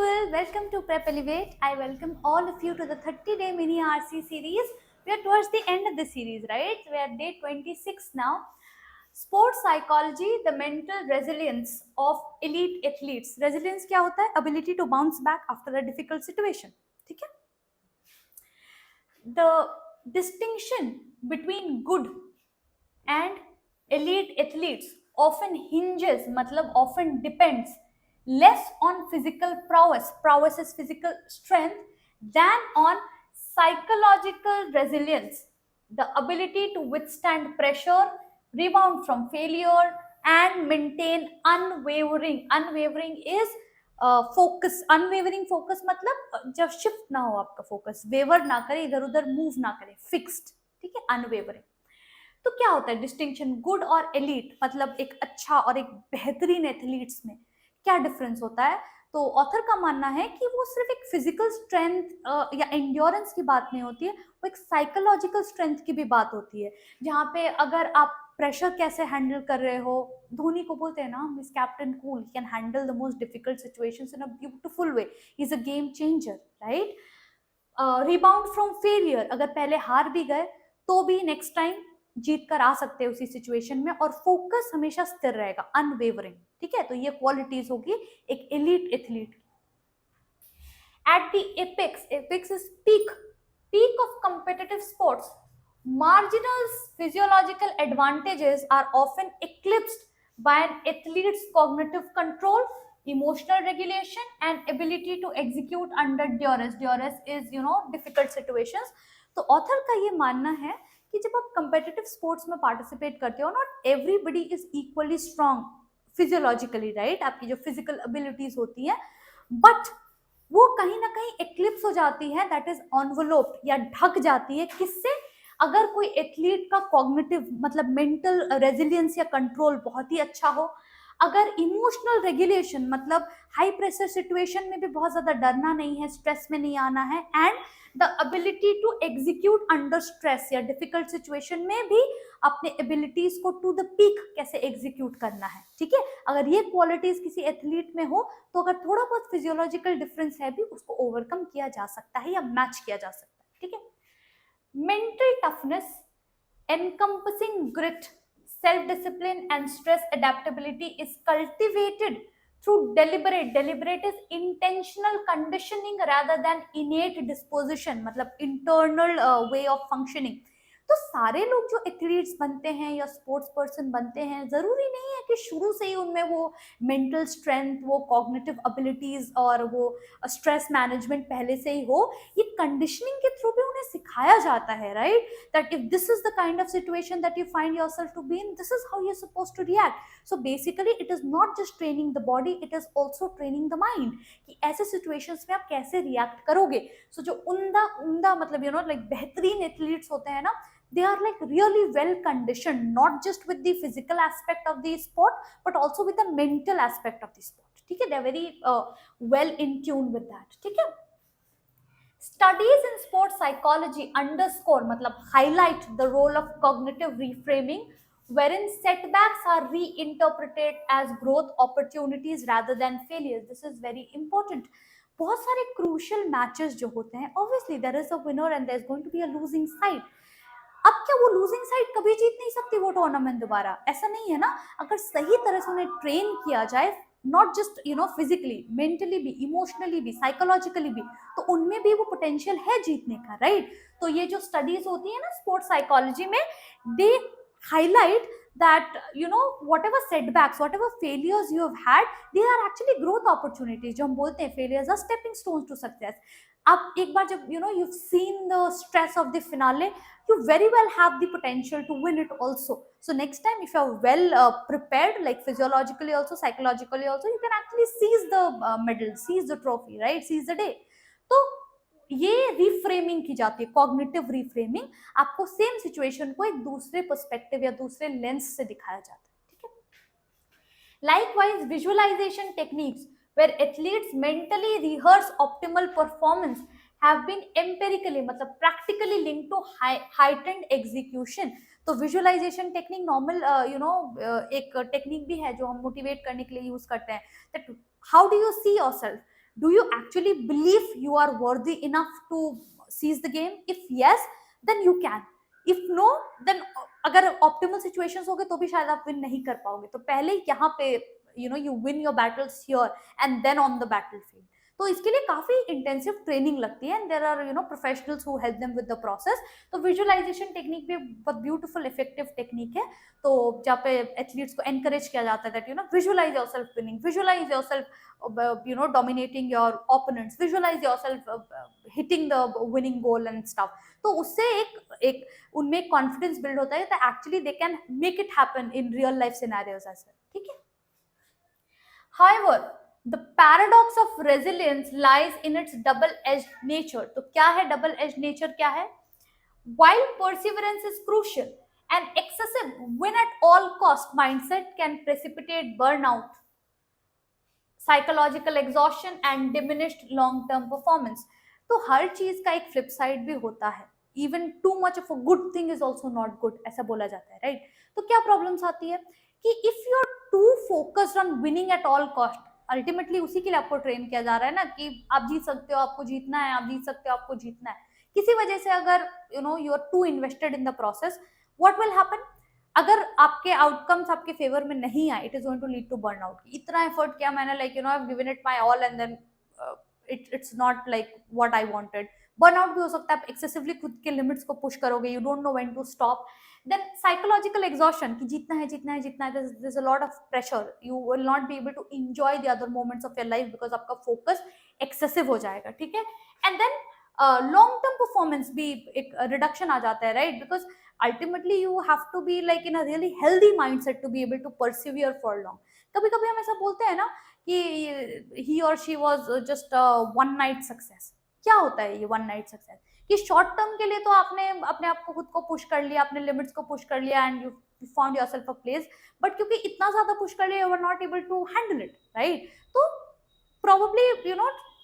people, welcome to Prep Elevate. I welcome all of you to the 30-day mini RC series. We are towards the end of the series, right? We are day 26 now. Sports psychology, the mental resilience of elite athletes. Resilience क्या होता है? Ability to bounce back after a difficult situation. ठीक है? The distinction between good and elite athletes often hinges, मतलब often depends less on physical prowess is physical strength, than on psychological resilience, the ability to withstand pressure, rebound from failure, and maintain unwavering is focus. Unwavering focus मतलब जब shift ना हो आपका focus, waiver ना करे, इधर उधर move ना करे, फिक्स्ड. ठीक है, अनवेवरिंग. तो क्या होता है डिस्टिंक्शन गुड और एलीट, मतलब एक अच्छा और एक बेहतरीन एथलीट्स में क्या डिफरेंस होता है? तो ऑथर का मानना है कि वो सिर्फ एक फिजिकल स्ट्रेंथ या एंड्योरेंस की बात नहीं होती है, वो एक साइकोलॉजिकल स्ट्रेंथ की भी बात होती है, जहाँ पे अगर आप प्रेशर कैसे हैंडल कर रहे हो. धोनी को बोलते हैं ना, miss captain cool, he can handle the most difficult situations in a beautiful way, he is a game changer, right. Rebound from failure, अगर पहले हार भी गए तो भी नेक्स्ट टाइम जीत कर आ सकते हैं उसी सिचुएशन में, और फोकस हमेशा स्थिर रहेगा, अनवेवरिंग. ठीक है, तो ये क्वालिटीज होगी एक elite athlete. At the apex is peak of competitive sports, marginal physiological advantages are often eclipsed by an athlete's cognitive control, emotional regulation, and ability to execute under duress. Duress is difficult situations. तो author का ये मानना है कि जब आप competitive sports में participate करते हो, not everybody is equally strong physiologically, right. आपकी जो फिजिकल एबिलिटीज होती है, बट वो कहीं ना कहीं एक्लिप्स हो जाती है, दैट इज ऑनवलोप्ड या ढक जाती है. किससे? अगर कोई एथलीट का कॉग्निटिव मतलब मेंटल रेजिलियंस या कंट्रोल बहुत ही अच्छा हो, अगर इमोशनल रेगुलेशन मतलब हाई प्रेशर सिचुएशन में भी बहुत ज्यादा डरना नहीं है, स्ट्रेस में नहीं आना है, and the ability to execute under stress या डिफिकल्ट सिचुएशन में भी अपने एबिलिटीज को टू द पीक कैसे एग्जीक्यूट करना है. ठीक है, अगर ये क्वालिटीज किसी एथलीट में हो तो अगर थोड़ा बहुत फिजियोलॉजिकल डिफरेंस है भी उसको ओवरकम किया जा सकता है या मैच किया जा सकता है. ठीक है. Mental toughness encompassing grit, self-discipline, and stress adaptability is cultivated through deliberate is intentional conditioning rather than innate disposition, मतलब internal way of functioning. तो सारे लोग जो एथलीट्स बनते हैं या स्पोर्ट्स पर्सन बनते हैं, जरूरी नहीं है कि शुरू से ही उनमें वो मेंटल स्ट्रेंथ, वो कॉग्निटिव एबिलिटीज और वो स्ट्रेस मैनेजमेंट पहले से ही हो. ये कंडीशनिंग के थ्रू भी उन्हें सिखाया जाता है, right. that if this is the kind of situation that you find yourself to be in, this is how you're supposed to react. So basically it is not just training the body, it is also training the mind कि ऐसे situations में आप कैसे react करोगे. So जो उम्दा मतलब like बेहतरीन एथलीट्स होते हैं ना, they are like really well conditioned, not just with the physical aspect of the sport but also with the mental aspect of the sport. ठीक है, they are very well in tune with that. ठीक है. Studies in sports psychology underscore मतलब highlight the role of cognitive reframing, wherein setbacks are reinterpreted as growth opportunities rather than failures. This is very important. बहुत सारे crucial matches जो होते हैं, obviously there is a winner and there is going to be a losing side. अब क्या वो losing side कभी जीत नहीं सकती वो टूर्नामेंट दोबारा? ऐसा नहीं है ना. अगर सही तरह से उन्हें ट्रेन किया जाए, नॉट जस्ट फिजिकली, मेंटली भी, इमोशनली भी, साइकोलॉजिकली भी, तो उनमें भी वो पोटेंशियल है जीतने का, राइट. तो ये जो स्टडीज होती है ना स्पोर्ट्स साइकोलॉजी में, दे highlight that whatever setbacks, whatever failures you have had, they are actually growth opportunities. जो हम बोलते हैं failures are stepping stones to success. अब एक बार जब you've seen the stress of the finale, you very well have the potential to win it also. So next time if you are well prepared, like physiologically also, psychologically also, you can actually seize the medal, seize the trophy, right, seize the day. तो ये reframing की जाती है, cognitive reframing. आपको same situation को एक दूसरे perspective या दूसरे लेंस से दिखाया जाता है. ठीक है. Likewise visualization techniques where athletes mentally rehearse optimal performance have been empirically मतलब practically linked to heightened execution. तो विजुअलाइजेशन टेक्निक नॉर्मल एक टेक्निक भी है जो हम मोटिवेट करने के लिए यूज करते हैं. that how do you see yourself? Do you actually believe you are worthy enough to seize the game? If yes, then you can. If no, then अगर optimal situations होगे तो भी शायद आप win नहीं कर पाओगे. तो पहले यहाँ पे you win your battles here and then on the battlefield. तो इसके लिए काफी इंटेंसिव ट्रेनिंग लगती है, and there are professionals who help them with the process. तो विजुअलाइजेशन टेक्निक भी बहुत ब्यूटीफुल इफेक्टिव टेक्निक है. तो जहाँ पे एथलीट्स को एनकरेज किया जाता है that visualize yourself winning, visualize yourself dominating your opponents, visualize yourself hitting the winning goal and stuff. तो उससे एक उनमें कॉन्फिडेंस बिल्ड होता है that actually they can make it happen in real life scenarios as well. ठीक है. However, the paradox of resilience lies in its double-edged nature. तो क्या है double-edged nature? क्या है? While perseverance is crucial, an excessive win at all cost mindset can precipitate burnout, psychological exhaustion and diminished long-term performance. तो हर चीज का एक flip side भी होता है. Even too much of a good thing is also not good, ऐसा बोला जाता है, right? तो क्या problems आती है कि if you're too focused on winning at all cost, ultimately उसी के लिए आपको ट्रेन किया जा रहा है ना कि आप जीत सकते हो, आपको जीतना है, आप जीत सकते हो, आपको जीतना है. किसी वजह से अगर you are too invested in the process, what will happen? अगर आपके आउटकम्स आपके फेवर में नहीं आए, it is going to lead to burnout. इतना एफर्ट किया मैंने, like I have given it my all and then it's not like what I wanted. Burnout भी हो सकता है, आप एक्सेसिवली खुद के लिमिट्स को पुश करोगे, you don't know when to stop. Then psychological exhaustion कि जीतना है जीतना है जीतना है, there's a lot of pressure, you will not be able to enjoy the other moments of your life because आपका focus excessive हो जाएगा. ठीक है. And then long term performance भी एक reduction आ जाता है, right? Because ultimately you have to be like in a really healthy mindset to be able to persevere for long. कभी कभी हम ऐसा बोलते हैं ना कि he or she was just a one night success. क्या होता है ये one night success? कि शॉर्ट टर्म के लिए तो आपने अपने आप को खुद को पुश कर लिया, अपने लिमिट्स को पुश कर लिया and you found yourself a place, but क्योंकि इतना ज्यादा पुश कर लिया you are not able to handle it, right? तो probably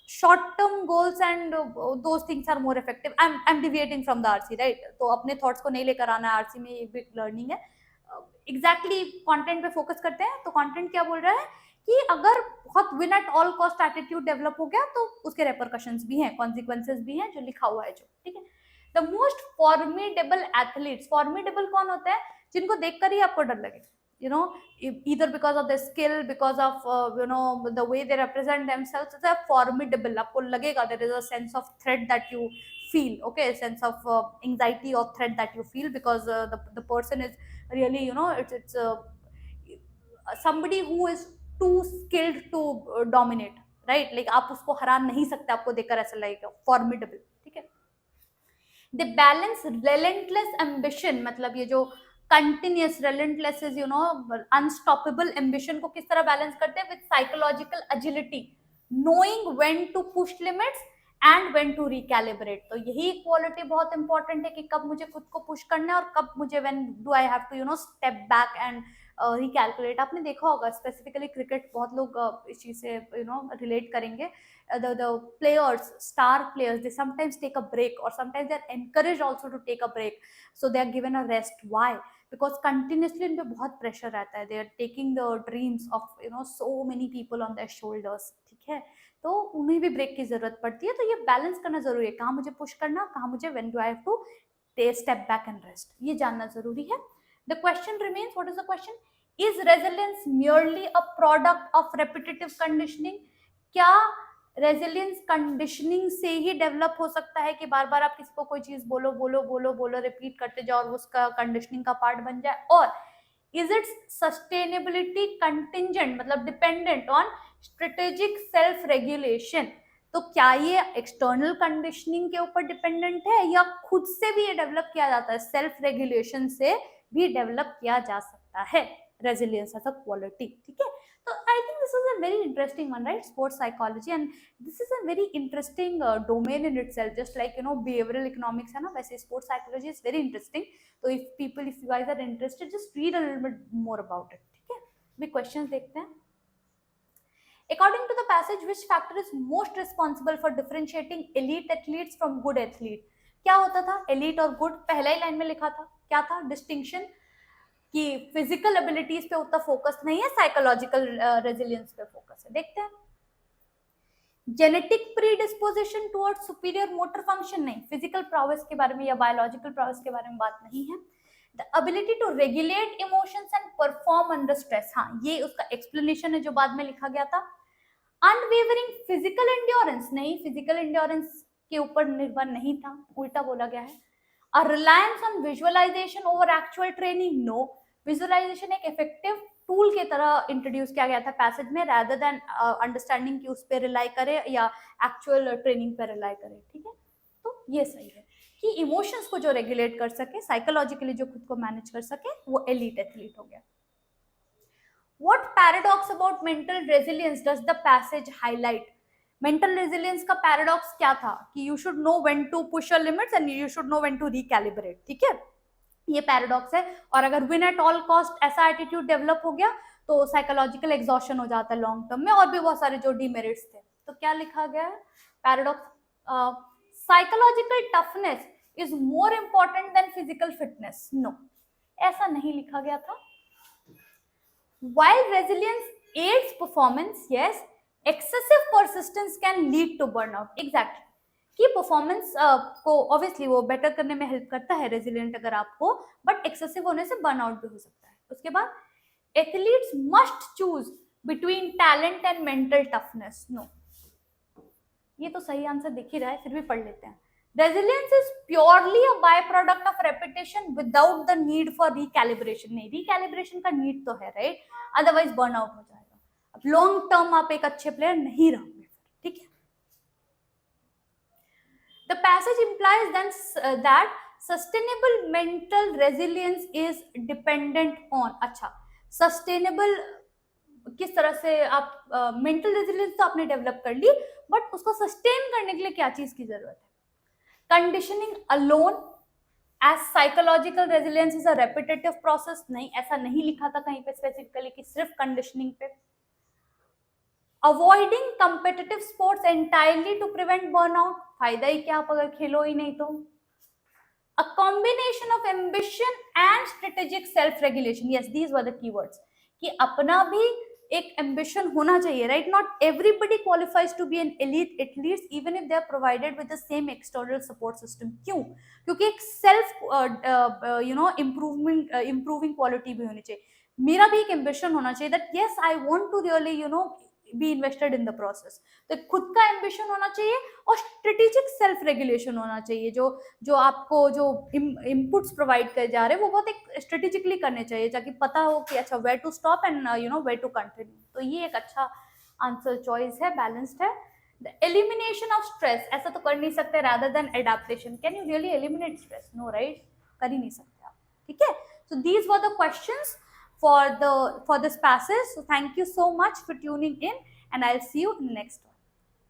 short term goals and those things are more effective. I'm deviating from the RC, right? तो अपने thoughts को नहीं लेकर आना है, RC में एक बिग लर्निंग है. एग्जैक्टली कंटेंट पे फोकस करते हैं. तो कंटेंट क्या बोल रहा है कि अगर बहुत win at all cost attitude develop हो गया तो उसके रेपरकशंस भी हैं, कॉन्सिक्वेंसेस भी हैं, जो लिखा हुआ है जो. ठीक है. The most formidable athletes, formidable कौन होते हैं? जिनको देखकर ही आपको डर लगे, either because of their skill, because of the way they represent themselves. It's a formidable, आपको लगेगा there is a sense of threat that you feel, okay, sense of anxiety or threat that you feel because the person is really it's somebody who is too skilled to dominate, right? like आप उसको हरा नहीं सकते, आपको देखकर ऐसा लगेगा formidable. ठीक है. दे बैलेंस relentless ambition, मतलब ये जो continuous relentless is unstoppable ambition को किस तरह बैलेंस करते हैं? With psychological agility, knowing when to push limits and when to recalibrate. तो यही क्वालिटी बहुत इंपॉर्टेंट है कि कब मुझे खुद को पुश करना है और कब मुझे when do I have to step back and recalculate. आपने देखा होगा स्पेसिफिकली क्रिकेट, बहुत लोग इस चीज से रिलेट करेंगे. the players, star players, they sometimes take a break or sometimes they are encouraged also to take a break, so they are given a rest. Why? Because continuously उन पे बहुत pressure रहता है. they are taking the dreams of so many people on their shoulders. ठीक है. तो उन्हें भी ब्रेक की जरूरत पड़ती है. तो ये बैलेंस करना जरूरी है, कहाँ मुझे पुश करना, कहाँ मुझे when do I have to step back and rest, ये जानना जरूरी है. The question remains, what is the question? Is resilience merely a product of repetitive conditioning? क्या रेजिलियंस कंडीशनिंग से ही डेवलप हो सकता है कि बार बार आप किसी को कोई चीज बोलो बोलो बोलो बोलो रिपीट करते जाओ और उसका कंडीशनिंग का पार्ट बन जाए? और इज इट्स सस्टेनेबिलिटी कंटिंजेंट, मतलब dependent on strategic self regulation? तो क्या ये एक्सटर्नल कंडीशनिंग के ऊपर डिपेंडेंट है या खुद से भी ये डेवलप किया जाता है? सेल्फ रेगुलेशन से भी डेवलप किया जा सकता है रेजिलियंस एज अ क्वालिटी. ठीक है. तो I think this is a very interesting one, right? Sports psychology, and this is a very interesting domain in itself. Just like behavioural economics है ना, वैसे sports psychology is very interesting. तो if you guys are interested, just read a little bit more about it. ठीक है. भी questions देखते हैं. According to the passage, which factor is most responsible for differentiating elite athletes from good athlete? क्या होता था elite और good? पहला ही लाइन में लिखा था. क्या था डिस्टिंक्शन? कि फिजिकल एबिलिटीज पे उतना फोकस नहीं है, साइकोलॉजिकल रेजिलियंस पे फोकस है. देखते हैं. Genetic predisposition towards superior motor function, नहीं, फिजिकल प्रोग्रेस के बारे में या बायोलॉजिकल प्रोग्रेस के बारे में बात नहीं है। The ability to regulate emotions and perform under stress, हाँ ये उसका एक्सप्लेनेशन है जो बाद में लिखा गया था। अनवेवरिंग फिजिकल एंड्योरेंस, नहीं फिजिकल एंड्योरेंस के ऊपर निर्भर नहीं था, उल्टा बोला गया है। A reliance on visualisation over actual training, no, visualisation एक इफेक्टिव टूल की तरह इंट्रोड्यूस किया गया था पैसेज में, rather देन अंडरस्टैंडिंग कि उस पर रिलाई करे या एक्चुअल ट्रेनिंग पे रिलाई करे, ठीक है। तो ये सही है कि इमोशंस को जो रेगुलेट कर सके, साइकोलॉजिकली जो खुद को मैनेज कर सके, वो एलीट एथलीट हो गया। What paradox about mental resilience does the passage highlight? Mental resilience का पैराडॉक्स क्या था कि you should know when to push your limits and you should know when to recalibrate, ठीक है, ये पैराडॉक्स है। और अगर विन एट ऑल कॉस्ट ऐसा एटीट्यूड डेवलप हो गया तो साइकोलॉजिकल एग्जॉशन हो जाता है लॉन्ग टर्म में, और भी बहुत सारे जो डीमेरिट्स थे। तो क्या लिखा गया है paradox? Psychological toughness is more important than physical fitness, no, ऐसा नहीं लिखा गया था। While resilience aids performance, yes, excessive persistence can lead to burnout. Exactly. कि परफॉर्मेंस को ऑब्वियसली वो बेटर करने में हेल्प करता है रेजिलिएंट अगर आप हो, बट एक्सेसिव होने से बर्नआउट भी हो सकता है। उसके बाद athletes must choose between talent and mental toughness, no, ये तो सही आंसर दिख ही रहा है, फिर भी पढ़ लेते हैं। Resilience is purely a byproduct of repetition without the need for recalibration. नहीं, recalibration का नीड तो है, राइट, अदरवाइज बर्नआउट हो जाएगा। अब लॉन्ग टर्म आप एक अच्छे प्लेयर नहीं रहोगे, ठीक है। The passage implies then that sustainable mental resilience is dependent on, अच्छा, sustainable किस तरह से आप मेंटल रेजिलियंस तो आपने डेवलप कर ली, बट उसको सस्टेन करने के लिए क्या चीज की जरूरत है? Conditioning alone as psychological resilience is a repetitive process, नहीं, ऐसा नहीं लिखा था कहीं पे स्पेसिफिकली कि सिर्फ कंडीशनिंग पे। Avoiding competitive sports entirely to prevent burnout, फायदा ही क्या आप अगर खेलो ही नहीं तो। A combination of ambition and strategic self regulation, yes these were the keywords, कि अपना भी एक एम्बिशन होना चाहिए, right, not everybody qualifies to be an elite athletes even if they are provided with the same external support system. क्यों? क्योंकि एक self improving quality भी होनी चाहिए। मेरा भी एक एम्बिशन होना चाहिए that yes I want to really be invested in the process, तो खुद का एम्बिशन होना चाहिए और स्ट्रेटेजिक सेल्फ रेगुलेशन होना चाहिए। जो आपको जो इनपुट्स प्रोवाइड करे जा रहे हैं वो बहुत एक स्ट्रेटेजिकली करने चाहिए ताकि पता हो कि अच्छा where to stop and where to continue. तो ये एक अच्छा आंसर चॉइस है, बैलेंस्ड है। द एलिमिनेशन ऑफ स्ट्रेस, ऐसा तो कर नहीं सकते rather than adaptation, can you really eliminate stress? No, right, कर ही नहीं सकते आप, ठीक है। So these were the questions for this passage. So thank you so much for tuning in and I'll see you in the next one.